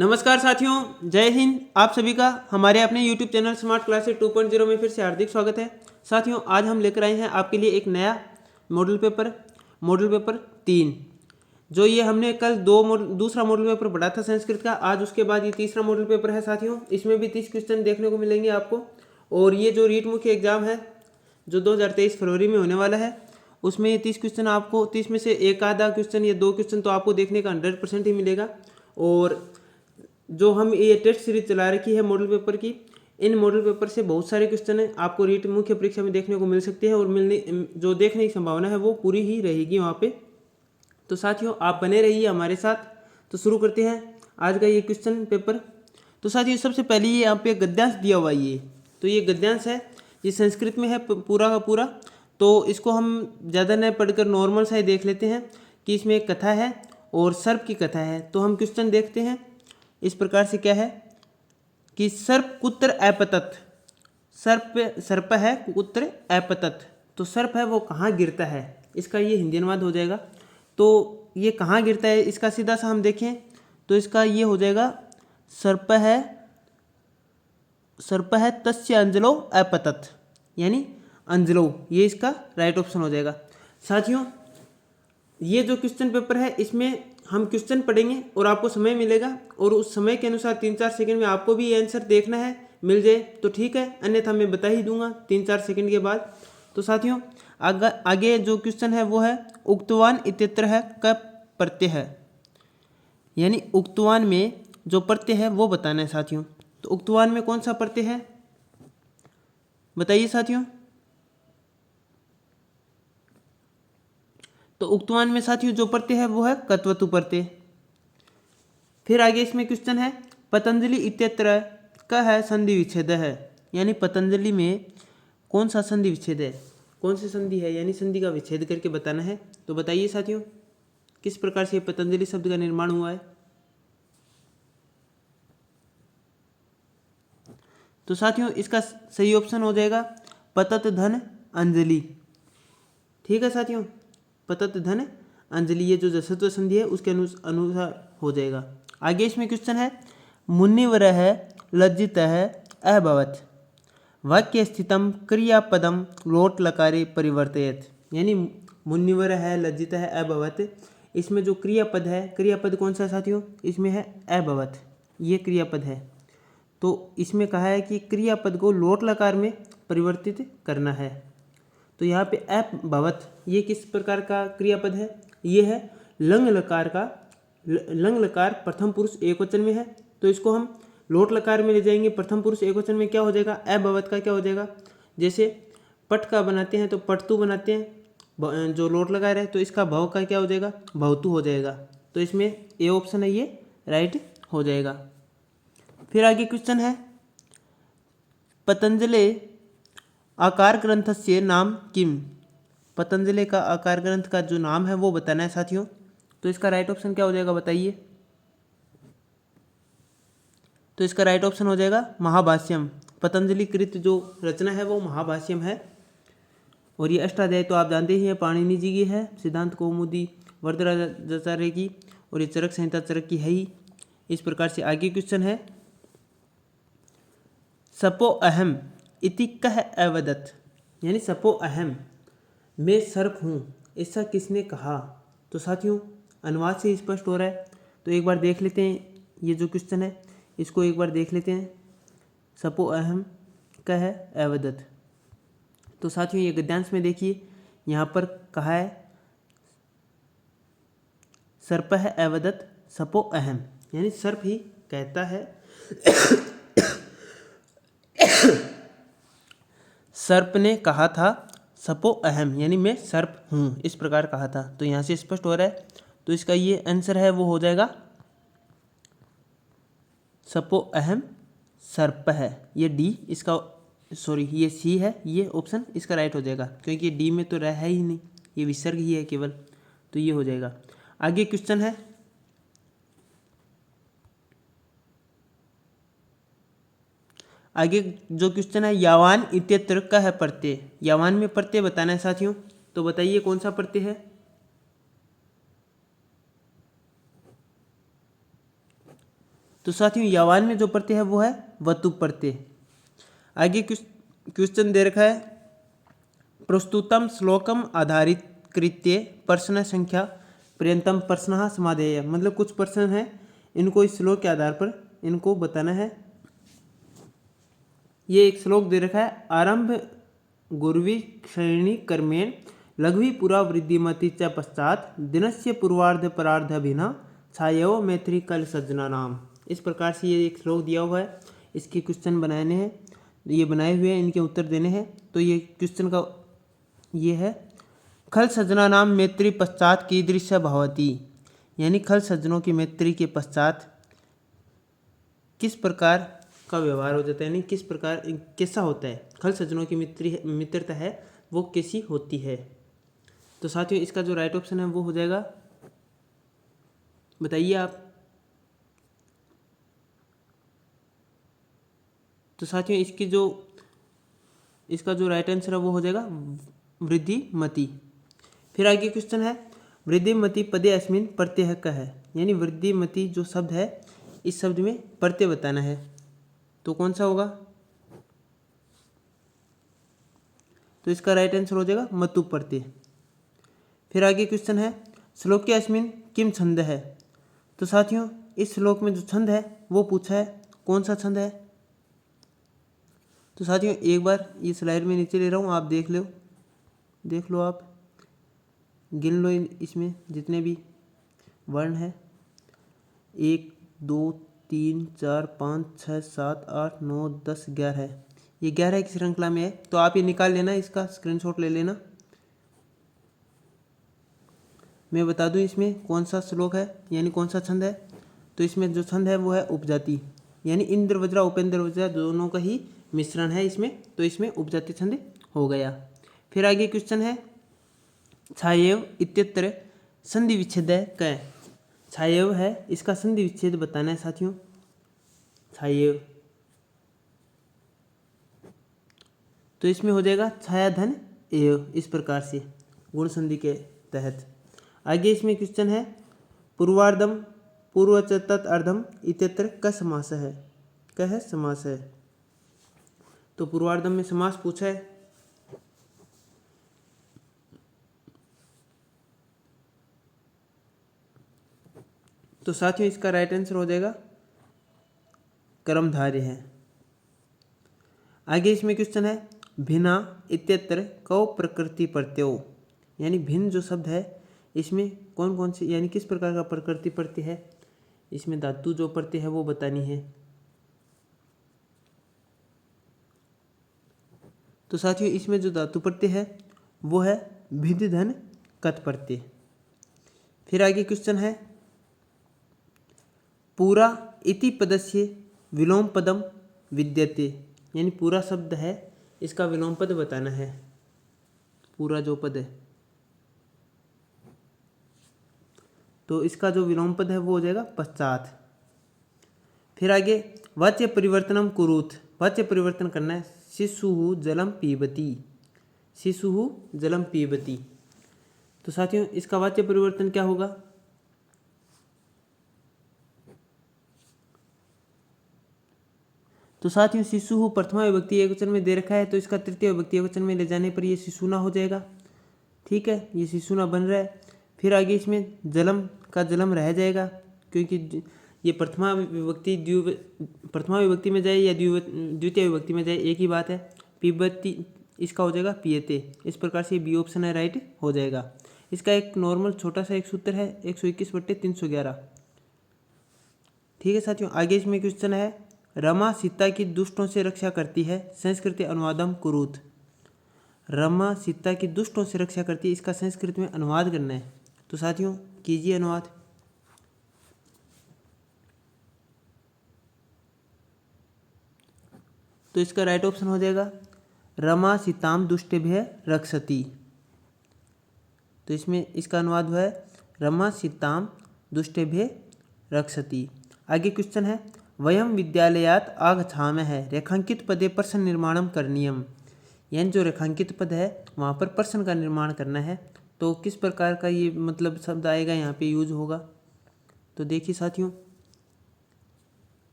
नमस्कार साथियों, जय हिंद। आप सभी का हमारे अपने YouTube चैनल स्मार्ट क्लासेस 2.0 में फिर से हार्दिक स्वागत है। साथियों, आज हम लेकर आए हैं आपके लिए एक नया मॉडल पेपर 3। जो ये हमने कल दूसरा मॉडल पेपर पढ़ा था संस्कृत का, आज उसके बाद ये तीसरा मॉडल पेपर है। साथियों, इसमें भी 30 क्वेश्चन देखने को मिलेंगे आपको। और ये जो रीट मुख्य एग्जाम है जो 2023 फरवरी में होने वाला है, उसमें ये 30 क्वेश्चन आपको, 30 में से एक आधा क्वेश्चन या 2 क्वेश्चन तो आपको देखने का 100% ही मिलेगा। और जो हम ये टेस्ट सीरीज चला रखी है मॉडल पेपर की, इन मॉडल पेपर से बहुत सारे क्वेश्चन हैं आपको रीट मुख्य परीक्षा में देखने को मिल सकते हैं, और जो देखने की संभावना है वो पूरी ही रहेगी वहाँ पे। तो साथियों, आप बने रहिए हमारे साथ। तो शुरू करते हैं आज का ये क्वेश्चन पेपर। तो साथियों, सबसे पहले ये यहाँ पे गद्यांश दिया हुआ है। तो ये गद्यांश है, ये संस्कृत में है पूरा का पूरा। तो इसको हम ज़्यादा न पढ़कर नॉर्मल सा ही देख लेते हैं कि इसमें एक कथा है और सर्प की कथा है। तो हम क्वेश्चन देखते हैं इस प्रकार से। क्या है कि सर्प कुत्र अपतत, सर्प है कुत्र अपतत। तो सर्प है वो कहाँ गिरता है, इसका ये हिंदी अनुवाद हो जाएगा। तो ये कहाँ गिरता है, इसका सीधा सा हम देखें तो इसका ये हो जाएगा सर्प है तस्य अंजलो अपतत, यानी अंजलो, ये इसका राइट ऑप्शन हो जाएगा। साथियों, ये जो क्वेश्चन पेपर है इसमें हम क्वेश्चन पढ़ेंगे और आपको समय मिलेगा, और उस समय के अनुसार 3-4 सेकंड में आपको भी ये आंसर देखना है। मिल जाए तो ठीक है, अन्यथा मैं बता ही दूंगा 3-4 सेकंड के बाद। तो साथियों, आगे जो क्वेश्चन है वो है उक्तवान इत्यत्र है क प्रत्यय है, यानी उक्तवान में जो प्रत्यय है वो बताना है साथियों। तो उक्तवान में कौन सा प्रत्यय है बताइए साथियों। तो उक्तवान में साथियों जो प्रत्यय है वो है कत्वतु प्रत्यय। फिर आगे इसमें क्वेश्चन है पतंजलि इत्यत्र का है संधि विच्छेद है, यानी पतंजलि में कौन सा संधि विच्छेद है, कौन सी संधि है, यानी संधि का विच्छेद करके बताना है। तो बताइए साथियों, किस प्रकार से पतंजलि शब्द का निर्माण हुआ है। तो साथियों, इसका सही ऑप्शन हो जाएगा पतत धन अंजलि। ठीक है साथियों, पतत धन अंजलि, ये जो जसत्व संधि है उसके अनुसार हो जाएगा। आगे इसमें क्वेश्चन है मुनिवरः लज्जितः अभवत्, वाक्य स्थितम क्रियापदम लोट लकारे परिवर्तयत, यानी मुनिवरः लज्जितः अभवत्, इसमें जो क्रियापद है, क्रियापद कौन सा साथियों, इसमें है अभवत्, ये क्रियापद है। तो इसमें कहा है कि क्रियापद को लोट लकार में परिवर्तित करना है। तो यहाँ पे अभवत् ये किस प्रकार का क्रियापद है, ये है लंग लकार का। लंग लकार प्रथम पुरुष एकवचन में है, तो इसको हम लोट लकार में ले जाएंगे। प्रथम पुरुष एकवचन में क्या हो जाएगा, अभवत् का क्या हो जाएगा, जैसे पट का बनाते हैं तो पटतु बनाते हैं, जो लोट लगा रहे, तो इसका भव का क्या हो जाएगा, भवतु हो जाएगा। तो इसमें ए ऑप्शन है ये राइट हो जाएगा। फिर आगे क्वेश्चन है पतंजलि आकार ग्रंथस्य नाम किम, पतंजलि का आकार ग्रंथ का जो नाम है वो बताना है साथियों। तो इसका राइट ऑप्शन क्या हो जाएगा बताइए। तो इसका राइट ऑप्शन हो जाएगा महाभाष्यम। पतंजलि कृत जो रचना है वो महाभाष्यम है। और ये अष्टाध्याय तो आप जानते ही हैं, पाणिनि जी की है, सिद्धांत कौमुदी वरदराजाचार्य की, और ये चरक संहिता चरक की है ही। इस प्रकार से आगे क्वेश्चन है सपो अहम इति कह अवदत, यानी सपो अहम, मैं सर्प हूँ, ऐसा किसने कहा। तो साथियों, अनुवाद से स्पष्ट हो रहा है, तो एक बार देख लेते हैं ये जो क्वेश्चन है इसको एक बार देख लेते हैं। सपो अहम कह अवदत, तो साथियों ये गद्यांश में देखिए यहाँ पर कहा है सर्प है अवदत सपो अहम, यानी सर्प ही कहता है सर्प ने कहा था सपो अहम, यानी मैं सर्प हूँ, इस प्रकार कहा था। तो यहाँ से स्पष्ट हो रहा है, तो इसका ये आंसर है वो हो जाएगा सपो अहम सर्प है। ये डी इसका, सॉरी ये सी है, ये ऑप्शन इसका राइट हो जाएगा, क्योंकि ये डी में तो रह है ही नहीं, ये विसर्ग ही है केवल, तो ये हो जाएगा। आगे क्वेश्चन है आगे जो क्वेश्चन है यावान इत्यत्र का है प्रत्यय, यावान में प्रत्यय बताना है साथियों। तो बताइए कौन सा प्रत्यय है। तो साथियों यावान में जो प्रत्यय है वो है वतु प्रत्यय। आगे क्वेश्चन दे रखा है, प्रस्तुतम श्लोकम आधारित कृत्य प्रश्न संख्या पर्यंतम प्रश्न समाधेय, मतलब कुछ प्रश्न हैं, इनको इस श्लोक के आधार पर इनको बताना है। ये एक श्लोक दे रखा है, आरंभ गुरुवी श्रेणी कर्मेण लघवी पुरा वृद्धिमति च पश्चात दिनस्य पूर्वार्ध परार्ध अभिना छायो मैत्री कल सज्जना नाम। इस प्रकार से ये एक श्लोक दिया हुआ है, इसके क्वेश्चन बनाने हैं, ये बनाए हुए हैं, इनके उत्तर देने हैं। तो ये क्वेश्चन का ये है, खल सज्जना नाम मैत्री पश्चात कीदृश भवति, यानी खल सज्जनों की मैत्री के पश्चात किस प्रकार का व्यवहार हो जाता है, यानी किस प्रकार कैसा होता है, खल सज्जनों की मित्रता है वो कैसी होती है। तो साथियों इसका जो राइट ऑप्शन है वो हो जाएगा, बताइए आप। तो साथियों इसका जो राइट आंसर है वो हो जाएगा वृद्धिमति। फिर आगे क्वेश्चन है, वृद्धिमति पदे अस्मिन प्रत्यय का है, यानी वृद्धिमति जो शब्द है इस शब्द में प्रत्यय बताना है, तो कौन सा होगा। तो इसका राइट आंसर हो जाएगा मतु प्रत्यय। फिर आगे क्वेश्चन है, श्लोक के अस्मिन किम छंद है। तो साथियों इस श्लोक में जो छंद है वो पूछा है, कौन सा छंद है। तो साथियों एक बार ये स्लाइड में नीचे ले रहा हूँ, आप देख लो, आप गिन लो इसमें जितने भी वर्ण हैं, 1 2 3 4 5 6 7 8 9 10 11 है, ये 11 की श्रृंखला में है। तो आप ये निकाल लेना, इसका स्क्रीनशॉट ले लेना। मैं बता दूं इसमें कौन सा श्लोक है, यानी कौन सा छंद है। तो इसमें जो छंद है वो है उपजाति, यानी इंद्र वज्रा उपेंद्र वज्रा दोनों का ही मिश्रण है इसमें, तो इसमें उपजाति छंद हो गया। फिर आगे क्वेश्चन है, छायेव इत्यत्र संधि विच्छेद क। छायेव है, इसका संधि विच्छेद बताना है साथियों। छायेव तो इसमें हो जाएगा छाया धन एव, इस प्रकार से गुण संधि के तहत। आगे इसमें क्वेश्चन है, पूर्वार्धम पूर्वचतत अर्धम इत्यत्र क समास है, कह समास है। तो पूर्वार्धम में समास पूछा है। तो साथियों इसका राइट आंसर हो जाएगा कर्मधारय है। आगे इसमें क्वेश्चन है, भिन्ना इत्यत्र कौ प्रकृति प्रत्ययो, यानी भिन्न जो शब्द है इसमें कौन कौन से, यानी किस प्रकार का प्रकृति प्रत्यय है, इसमें धातु जो प्रत्यय है वो बतानी है। तो साथियों इसमें जो धातु प्रत्यय है वो है भिद धन कत प्रत्यय। फिर आगे क्वेश्चन है, पूरा इति पदस्य विलोम पदम विद्यते, यानी पूरा शब्द है इसका विलोम पद बताना है, पूरा जो पद है। तो इसका जो विलोम पद है वो हो जाएगा पश्चात। फिर आगे वाच्य परिवर्तनम कुरुत, वाच्य परिवर्तन करना है, शिशु जलम पीबती, शिशु जलम पीबती। तो साथियों इसका वाच्य परिवर्तन क्या होगा। तो साथियों शिशु प्रथमा विभक्ति एकवचन में दे रखा है, तो इसका तृतीय विभक्ति एकवचन में ले जाने पर ये शिशुना हो जाएगा। ठीक है, ये शिशुना बन रहा है। फिर आगे इसमें जलम का जलम रह जाएगा, क्योंकि ये प्रथमा विभक्ति में जाए या द्वितीय विभक्ति में जाए एक ही बात है। पीबती इसका हो जाएगा पियते, इस प्रकार से बी ऑप्शन है राइट हो जाएगा। इसका एक नॉर्मल छोटा सा एक सूत्र है 121/311। ठीक है साथियों, आगे इसमें क्वेश्चन है, रमा सीता की दुष्टों से रक्षा करती है, संस्कृत अनुवादम कुरुत। रमा सीता की दुष्टों से रक्षा करती है, इसका संस्कृत में अनुवाद करना है। तो साथियों कीजिए अनुवाद। तो इसका राइट ऑप्शन हो जाएगा रमा सीताम दुष्टेभ्य रक्षति। तो इसमें इसका अनुवाद हुआ है रमा सीताम दुष्टेभ्य रक्षति। आगे क्वेश्चन है, वयम विद्यालयात आगच्छामः रेखांकित पदे प्रश्न निर्माणम करणीयम, यानी जो रेखांकित पद है वहाँ पर प्रश्न का निर्माण करना है। तो किस प्रकार का ये मतलब शब्द आएगा यहाँ पे यूज होगा। तो देखिए साथियों,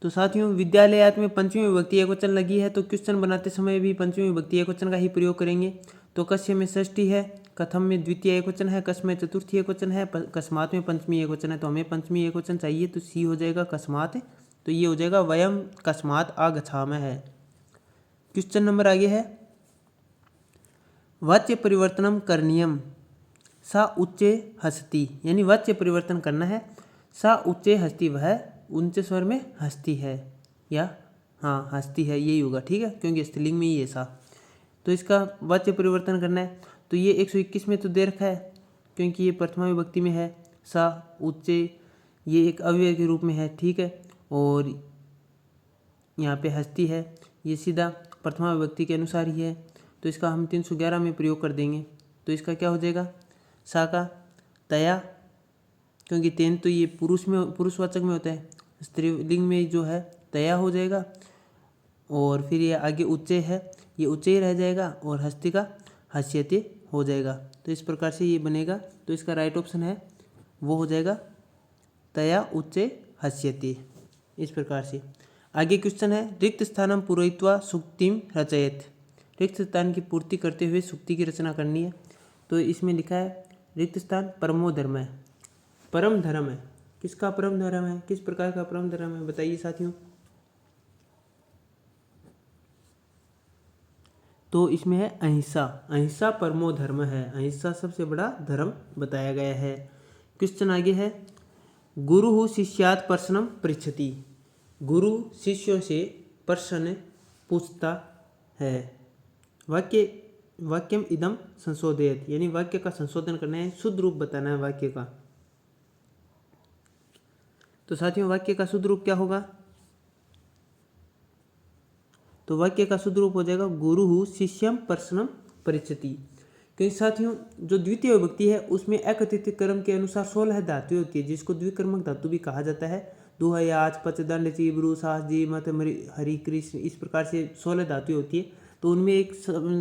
तो साथियों विद्यालयात में पंचमी विभक्ति एकवचन लगी है, तो क्वेश्चन बनाते समय भी पंचमी विभक्ति एकवचन का ही प्रयोग करेंगे। तो कस्य में षष्ठी है, कथम में द्वितीय एकवचन है, कस में चतुर्थी एकवचन है, कस्मात में पंचमी एकवचन है। तो हमें पंचमी एकवचन चाहिए, तो सी हो जाएगा कस्मात। तो ये हो जाएगा वयम कस्मात आगच्छामः है। क्वेश्चन नंबर आगे है, वाच्य परिवर्तनम करणीयम सा उच्चे हस्ती, यानी वाच्य परिवर्तन करना है। सा उच्चे हस्ती, वह ऊंचे स्वर में हस्ती है, या हाँ हस्ती है, यही होगा, ठीक है, क्योंकि स्त्रीलिंग में ही है सा। तो इसका वाच्य परिवर्तन करना है। तो ये 121 में तो दे रखा है, क्योंकि ये प्रथमा विभक्ति में है। सा उच्चे ये एक अव्यय के रूप में है, ठीक है, और यहाँ पे हस्ती है, ये सीधा प्रथमा विभक्ति के अनुसार ही है। तो इसका हम 311 में प्रयोग कर देंगे। तो इसका क्या हो जाएगा, सा का तया, क्योंकि तेन तो ये पुरुषवाचक में होता है, स्त्रीलिंग में जो है तया हो जाएगा। और फिर ये आगे उच्चे है, ये उच्चे ही रह जाएगा, और हस्ती का हस्यते हो जाएगा। तो इस प्रकार से ये बनेगा। तो इसका राइट ऑप्शन है वो हो जाएगा तया उच्चे हस्यते, इस प्रकार से। आगे क्वेश्चन है, रिक्त स्थानम पूरयित्वा सुक्तिम रचयेत। रिक्त स्थान की पूर्ति करते हुए सुक्ति की रचना करनी है। तो इसमें लिखा है रिक्त स्थान परमो धर्म है, परम धर्म है। किसका परम धर्म है, किस प्रकार का परम धर्म है, बताइए साथियों। तो इसमें है अहिंसा, अहिंसा परमो धर्म है, अहिंसा सबसे बड़ा धर्म बताया गया है। क्वेश्चन आगे है, गुरु शिष्यात् प्रश्नम पृच्छति। गुरु शिष्यों से प्रश्न पूछता है। वाक्यम इदम संशोधयत, यानी वाक्य का संशोधन करना है, शुद्ध रूप बताना है वाक्य का। तो साथियों वाक्य का शुद्ध रूप क्या होगा, तो वाक्य का शुद्ध रूप हो जाएगा गुरु शिष्यम प्रश्नम पृच्छति। क्योंकि साथियों जो द्वितीय विभक्ति है उसमें एकतिथि क्रम के अनुसार 16 धातुएं होती है, जिसको द्विकर्मक धातु भी कहा जाता है। दुह आज पच दंड चीब्रू सास जी मत हरि कृष्ण, इस प्रकार से 16 धातुएं होती है। तो उनमें एक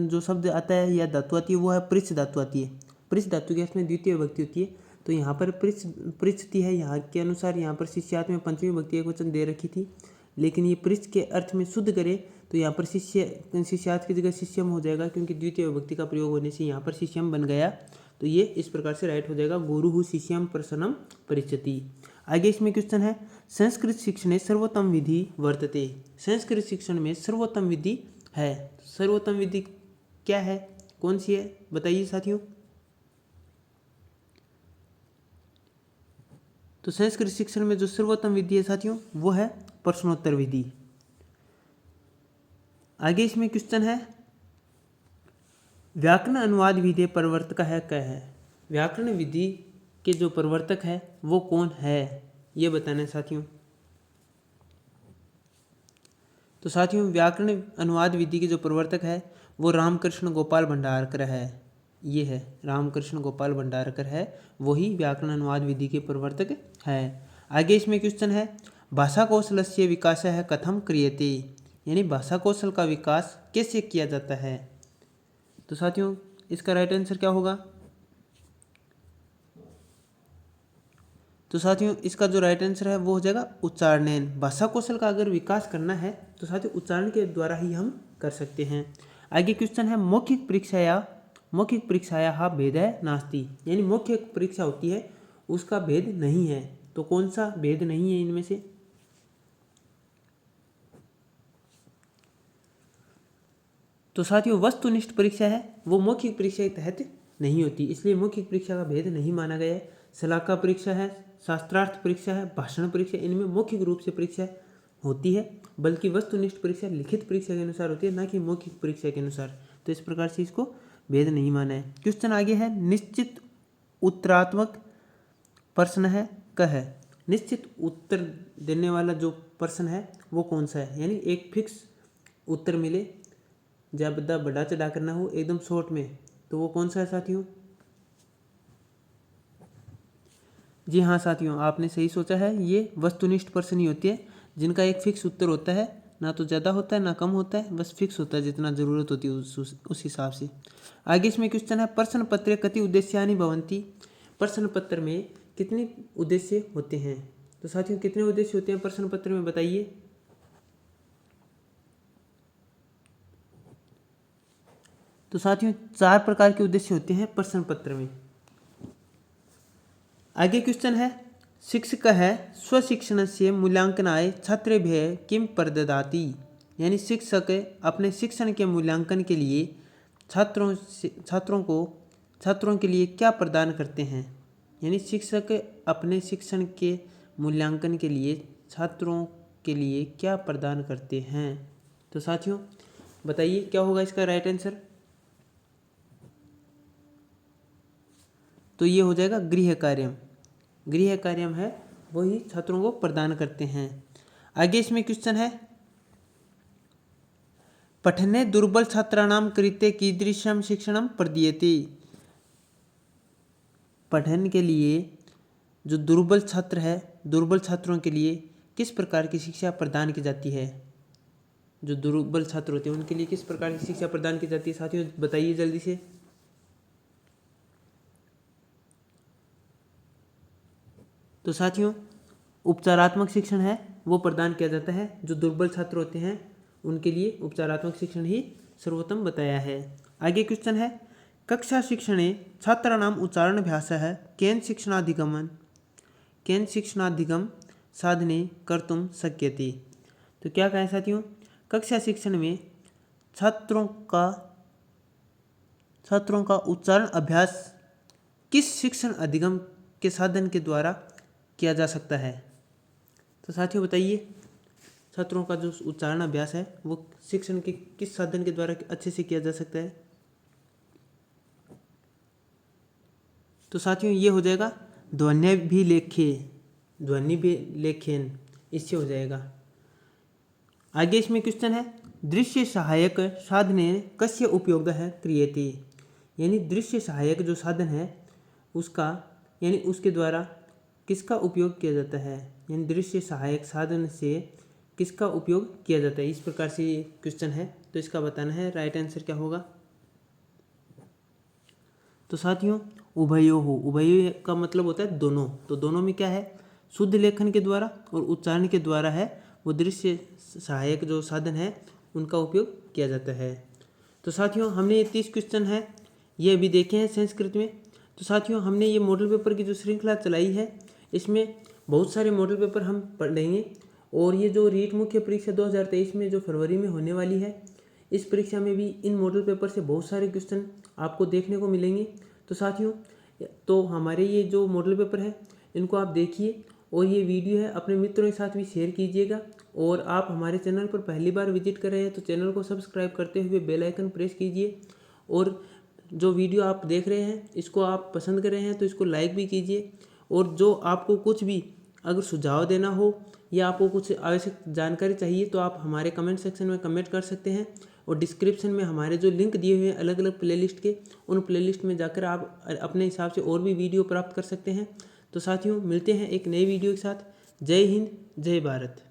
जो शब्द आता है या धातु आती है वो है पृच्छ धातु आती है। पृच्छ धातु के इसमें द्वितीय विभक्ति होती है। तो यहाँ पर पृच्छति है, यहाँ के अनुसार यहाँ पर शिष्यात में पंचमी विभक्ति एकवचन दे रखी थी, लेकिन ये पृच्छ के अर्थ में शुद्ध करे तो यहाँ पर शिष्यात की जगह शिष्यम हो जाएगा, क्योंकि द्वितीय विभक्ति का प्रयोग होने से यहाँ पर शिष्यम बन गया। तो ये इस प्रकार से राइट हो जाएगा गुरु शिष्यम प्रश्नम पृच्छति। आगे इसमें क्वेश्चन है, संस्कृत शिक्षणे सर्वोत्तम विधि वर्तते। संस्कृत शिक्षण में सर्वोत्तम विधि है, सर्वोत्तम विधि क्या है, कौन सी है, बताइए साथियों। तो संस्कृत शिक्षण में जो सर्वोत्तम विधि है साथियों वो है प्रश्नोत्तर विधि। आगे इसमें क्वेश्चन है, व्याकरण अनुवाद विधि प्रवर्तक है क्या है। व्याकरण विधि के जो प्रवर्तक है वो कौन है, ये बताना है साथियों। तो साथियों व्याकरण अनुवाद विधि के जो प्रवर्तक है वो रामकृष्ण गोपाल भंडारकर है, ये है रामकृष्ण गोपाल भंडारकर है, वही व्याकरण अनुवाद विधि के प्रवर्तक है। आगे इसमें क्वेश्चन है, भाषा कौशलस्य विकासः कथम क्रियते, यानी भाषा कौशल का विकास कैसे किया जाता है। तो साथियों इसका राइट आंसर क्या होगा, तो साथियों इसका जो राइट आंसर है वो हो जाएगा उच्चारणेन। भाषा कौशल का अगर विकास करना है तो साथियों उच्चारण के द्वारा ही हम कर सकते हैं। आगे क्वेश्चन है, मौखिक परीक्षाया भेदः नास्ति, यानी मौखिक परीक्षा होती है उसका भेद नहीं है। तो कौन सा भेद नहीं है इनमें से, तो साथियों वस्तुनिष्ठ परीक्षा है वो मौखिक परीक्षा के तहत नहीं होती, इसलिए मौखिक परीक्षा का भेद नहीं माना गया है। शलाका परीक्षा है, शास्त्रार्थ परीक्षा है, भाषण परीक्षा, इनमें मौखिक रूप से परीक्षा होती है, बल्कि वस्तुनिष्ठ परीक्षा लिखित परीक्षा के अनुसार होती है, ना कि मौखिक परीक्षा के अनुसार। तो इस प्रकार से इसको भेद नहीं माना है। क्वेश्चन आगे है, निश्चित उत्तरात्मक प्रश्न है क्या है। निश्चित उत्तर देने वाला जो प्रश्न है वो कौन सा है, यानी एक फिक्स उत्तर मिले, जब बड़ा चढ़ा करना हो एकदम शॉर्ट में, तो वो कौन सा है साथियों। जी हाँ साथियों आपने सही सोचा है, ये वस्तुनिष्ठ प्रश्न ही होती है जिनका एक फिक्स उत्तर होता है, ना तो ज़्यादा होता है ना कम होता है, बस फिक्स होता है जितना ज़रूरत होती है उस हिसाब से। आगे इसमें क्वेश्चन है, प्रश्न पत्रे कति उद्देश्यानि भवन्ति। प्रश्न पत्र में कितने उद्देश्य होते हैं। तो साथियों कितने उद्देश्य होते हैं प्रश्न पत्र में, बताइए। तो साथियों 4 प्रकार के उद्देश्य होते हैं प्रश्न पत्र में। आगे क्वेश्चन है, शिक्षकः स्वशिक्षणस्य मूल्यांकनाय छात्रेभ्यः किं प्रददाति। यानी शिक्षक अपने शिक्षण के मूल्यांकन के लिए छात्रों के लिए क्या प्रदान करते हैं। यानी शिक्षक अपने शिक्षण के मूल्यांकन के लिए छात्रों के लिए क्या प्रदान करते हैं। तो साथियों बताइए क्या होगा इसका राइट आंसर। तो ये हो जाएगा गृह कार्यम। गृह कार्यम है वही छात्रों को प्रदान करते हैं। आगे इसमें क्वेश्चन है, पठने दुर्बल छात्राणां कृते कीदृशं शिक्षणं प्रदीयते। पठन के लिए जो दुर्बल छात्र है, दुर्बल छात्रों के लिए किस प्रकार की शिक्षा प्रदान की जाती है। जो दुर्बल छात्र होते हैं उनके लिए किस प्रकार की शिक्षा प्रदान की जाती है साथियों बताइए जल्दी से। तो साथियों उपचारात्मक शिक्षण है वो प्रदान किया जाता है। जो दुर्बल छात्र होते हैं उनके लिए उपचारात्मक शिक्षण ही सर्वोत्तम बताया है। आगे क्वेश्चन है, कक्षा शिक्षणे छात्राणाम् उच्चारणाभ्यासः केन शिक्षणाधिगम साधने कर्तुं शक्यते। तो क्या कहें साथियों, कक्षा शिक्षण में छात्रों का उच्चारण अभ्यास किस शिक्षण अधिगम के साधन के द्वारा किया जा सकता है। तो साथियों बताइए छात्रों का जो उच्चारण अभ्यास है वो शिक्षण के किस साधन के द्वारा अच्छे से किया जा सकता है। तो साथियों ये हो जाएगा ध्वनि भी लेखेन, इससे हो जाएगा। आगे इसमें क्वेश्चन है, दृश्य सहायक साधने कस्य उपयोगः क्रियते। यानी दृश्य सहायक जो साधन है उसका यानी उसके द्वारा किसका उपयोग किया जाता है। यानी दृश्य सहायक साधन से किसका उपयोग किया जाता है, इस प्रकार से ये क्वेश्चन है। तो इसका बताना है राइट आंसर क्या होगा। तो साथियों उभयो का मतलब होता है दोनों। तो दोनों में क्या है, शुद्ध लेखन के द्वारा और उच्चारण के द्वारा है वो दृश्य सहायक जो साधन है उनका उपयोग किया जाता है। तो साथियों हमने ये 30 क्वेश्चन है ये अभी देखे हैं संस्कृत में। तो साथियों हमने ये मॉडल पेपर की जो श्रृंखला चलाई है इसमें बहुत सारे मॉडल पेपर हम पढ़ेंगे। और ये जो रीट मुख्य परीक्षा 2023 में जो फरवरी में होने वाली है इस परीक्षा में भी इन मॉडल पेपर से बहुत सारे क्वेश्चन आपको देखने को मिलेंगे। तो साथियों तो हमारे ये जो मॉडल पेपर है इनको आप देखिए और ये वीडियो है अपने मित्रों के साथ भी शेयर कीजिएगा। और आप हमारे चैनल पर पहली बार विजिट कर रहे हैं तो चैनल को सब्सक्राइब करते हुए बेल आइकन प्रेस कीजिए। और जो वीडियो आप देख रहे हैं इसको आप पसंद कर रहे हैं तो इसको लाइक भी कीजिए। और जो आपको कुछ भी अगर सुझाव देना हो या आपको कुछ आवश्यक जानकारी चाहिए तो आप हमारे कमेंट सेक्शन में कमेंट कर सकते हैं। और डिस्क्रिप्शन में हमारे जो लिंक दिए हुए हैं अलग अलग प्लेलिस्ट के उन प्लेलिस्ट में जाकर आप अपने हिसाब से और भी वीडियो प्राप्त कर सकते हैं। तो साथियों मिलते हैं एक नई वीडियो के साथ। जय हिंद जय भारत।